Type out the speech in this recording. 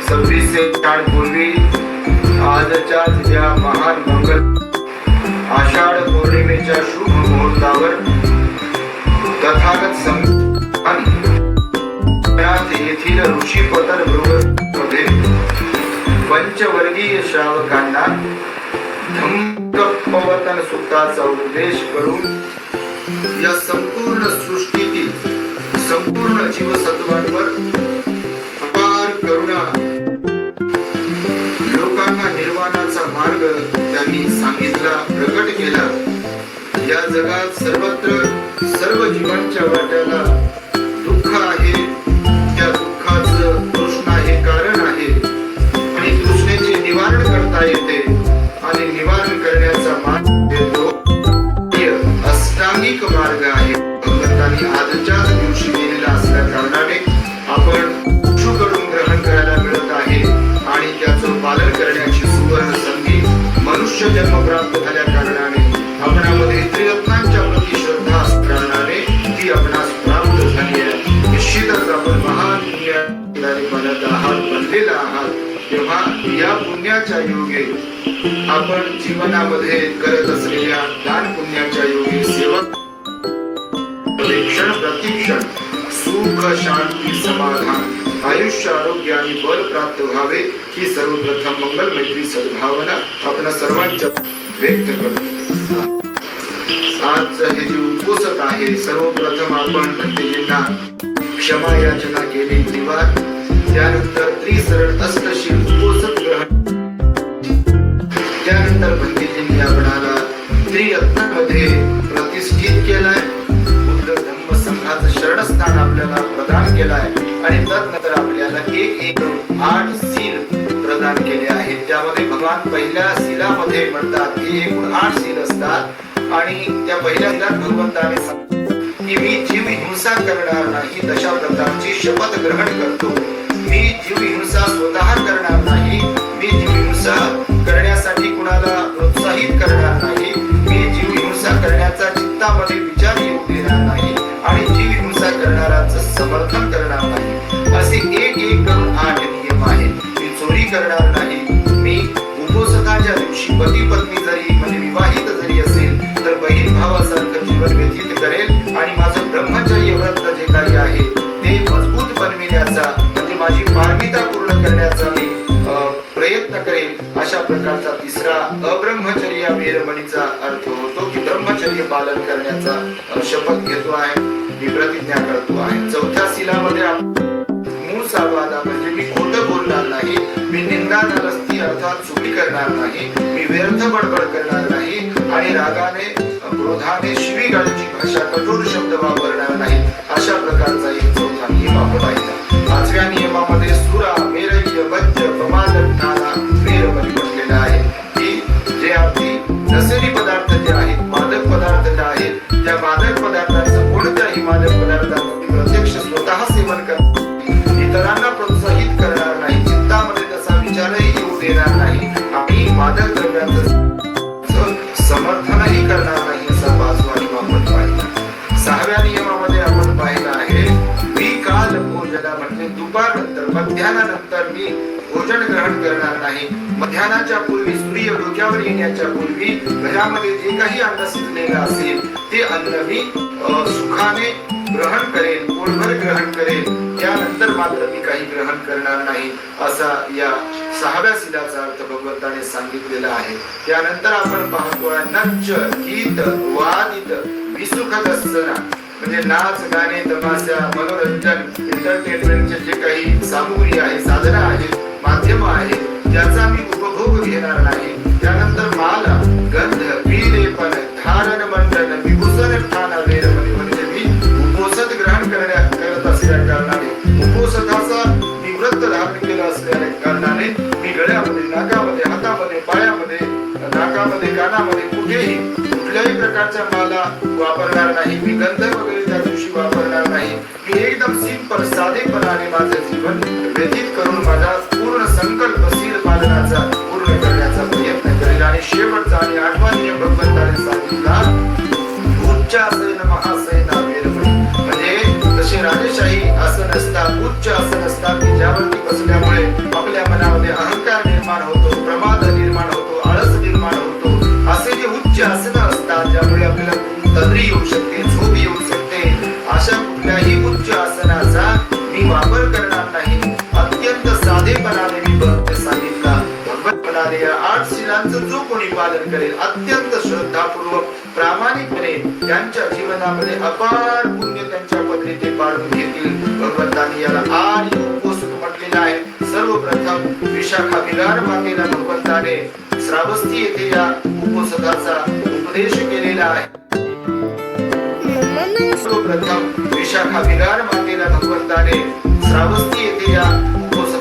26 आजच्या या महान मंगल आषाढ पौर्णिमेच्या शुभ मुहूर्तावर तथागत संघात येथील ऋषी पतर मध्ये पंचवर्गीय श्रावकांना धम्मपवतन सूक्ताचा उपदेश करून या संपूर्ण सृष्टीतील संपूर्ण जीवसत्वांवर अपार करुणा लोकांना निर्वाणाचा मार्ग त्यांनी सांगितला, प्रकट केला। या जगात सर्वत्र सर्व जीवांच्या वाट्याला दुःख आहे, त्या दुःखाचं तृष्णा हे कारण आहे आणि तृष्णेचे निवारण करता येते आणि निवारण करण्याचा मार्ग देतो अष्टांगिक मार्ग आहे। भगवंतांनी आजच्या दिवशी दिलेला असल्या कारणाने आपण कडून ग्रहण करायला मिळत आहे आणि त्याचं पालन करण्याची सुवर्ण संधी मनुष्य जन्म प्राप्त झाल्या कारणाने आपणामध्ये त्रिरत्नांच्या प्रति श्रद्धा असल्याने ती आपणास प्राप्त झाली आहे। निश्चितच आपण महान पुण्याने बनत आहात, बनलेला आहात। तेव्हा या पुण्याच्या योगे आपण जीवनामध्ये करत असलेल्या दान पुण्याच्या योगे सेवक क्षण प्रतिक्षण सुख शांती समाधान आयुष्य आरोग्य आणि बल प्राप्त व्हावे ही सर्वप्रथम मंगल मैत्री सद्भावना आपण सर्वांच्या व्यक्त करतो। आज हे जे उपसत आहे सर्वप्रथम आपण भक्तीजींना क्षमा याचना केली निवार, त्यानंतर त्रिसरण अष्टशील उपसत ग्रहण, त्यानंतर भक्तीजींनी आपणाला त्रिरत्नामध्ये प्रतिष्ठित केलाय, बुद्ध धम्म संघाचं शरणस्थान आपल्याला प्रदान केलाय आणि त्यानंतर आपल्याला एक 8 सील प्रदान केले आहेत। त्यामध्ये भगवान पहिल्या सीलामध्ये म्हणतात की एकूण 8 सील असतात आणि त्या पहिल्या सीलात भगवंताने की मी जीव हिंसा करणार नाही, दशाव्रतांची शपथ ग्रहण करतो। मी जीव हिंसा स्वतः करणार नाही, मी जीव हिंसा करण्यासाठी कुणाला प्रोत्साहित करणार नाही, मी जीव हिंसा करण्याचा चित्तामध्ये विचार येऊ देणार नाही आणि जीव हिंसा करणाराचं समर्थन करणार नाही। असे एक करून 8 नियम आहेत। मी चोरी करणार नाही, मी उपोषणाच्या दिवशी पती पत्नी जरी म्हणजे विवाहित जरी असेल तर बहीण भावासारखं जीवन व्यतीत करेल आणि माझं ब्रह्मचर्य व्रत जे काही आहे ते मजबूत बनविण्याचा म्हणजे माझी पारमिता पूर्ण करण्याचा मी प्रयत्न करेल। अशा प्रकारचा तिसरा अब्रह्मचर्य वेरमणीचा अर्थ होतो की ब्रह्मचर्य पालन करण्याचा शपथ घेतो आहे, मी प्रतिज्ञा करतो आहे। चौथ्या सीलामध्ये मूळ सावादा म्हणजे मी खोटं बोलणार नाही, मी निंदा नरस्ती अर्थात चुकी करणार नाही, मी व्यर्थ बडबड करणार नाही आणि रागाने क्रोधाने शिवीगाळीची भाषा कठोर शब्द वापरणार नाही। अशा प्रकारचा एक चौथा नियम आपण पाहिला। 5व्या नियमामध्ये सुरा मेरय वज्र प्रमाद ठाणा वेरमणी म्हटलेला आहे की जे आपली नशेली पदार्थ जे आहेत, मादक पदार्थ जे आहेत, त्या मादक पदार्थांचं कोणत्याही मादक पदार्थांचं प्रत्यक्ष स्वतः सेवन करणार, इतरांना प्रोत्साहित करणार नाही, चित्तामध्ये तसा विचारही येऊ देणार नाही आणि मादक द्रव्यांचं समर्थनही करणार नाही असा 5वा नियम आपण पाहिला। 6व्या नियमामध्ये आपण पाहिलं आहे विकाल भोजन म्हणजे दुपारनंतर मध्याह्नानंतर मी भोजन ग्रहण करणार नाही। मध्याह्नाच्या पूर्वी सूर्य डोक्यावर येण्याच्या पूर्वी घरामध्ये जे काही अन्न शिजलेलं असेल ते अन्न मी सुखाने ग्रहण करेल, पोटभर ग्रहण करेल, त्यानंतर मात्र मी काही ग्रहण करणार नाही असा या 6व्या सीलाचा अर्थ भगवंताने सांगितलेला आहे। त्यानंतर आपण पाहतोय नच गीत वादित विसुख दर्शना म्हणजे नाच गाणे तमाशा मनोरंजन एंटरटेनमेंटचे जे काही सामुग्री आहे, साधना आहेत, माध्यम आहेत त्याचा मी उपभोग घेणार नाही। त्यानंतर माला गंध विलेपन धारण मंडन विभूषण ठाणा वेरमणी म्हणजे मी उपोषण ग्रहण करत असल्या कारणाने उपोषणाचा मी व्रत धारण केलं असल्या कारणाने मी गळ्यामध्ये, नाकामध्ये, हातामध्ये, पायामध्ये, नाकामध्ये, कानामध्ये कुठल्याही प्रकारच्या माला वापरणार नाही, मी गंध वगैरे त्या दिवशी वापरणार नाही। मी एकदम सिंपल साधेपणाने माझं जीवन व्यतीत करून माझा पूर्ण संकल्पशील पालनाचा पूर्ण करण्याचा प्रयत्न करेल। आणि शेवटचा आणि 8वा नियम भगवंताने सांगितला उच्चासन महासैना वेरमणी म्हणजे तसे राजेशाही आसन असतात, उच्च आसन असतात की ज्यावरती बसल्यामुळे आपल्या मनामध्ये अहंकार निर्माण होतो, प्रमाद निर्माण होतो, आळस निर्माण होतो. असे जे उच्च आसनं असतात ज्यामुळे आपल्याला तंद्री येऊ शकते, झोप येऊ शकते, अशा कुठल्याही उच्च आसनाचा मी वापर करणार नाही. अत्यंत साधेपणाने मी भक्त सांगितला. भगवतपणाने या 8 शिलांचं जो कोणी पालन करेल, अत्यंत श्रद्धापूर्वक प्रामाणिकपणे त्यांच्या जीवनामध्ये अपार पुण्य त्यांच्या पदरी ते पाडून घेतील. भगवंतांनी याला आर्य उपवास म्हटलेला आहे. सर्वप्रथम विशाखा विरार मातेला भगवंताने श्रावस्ती येथे या उपवासाचा उपदेश केलेला आहे. सर्वप्रथम विशाखा विरार मातेला भगवंताने श्रावस्ती येथे या उपवास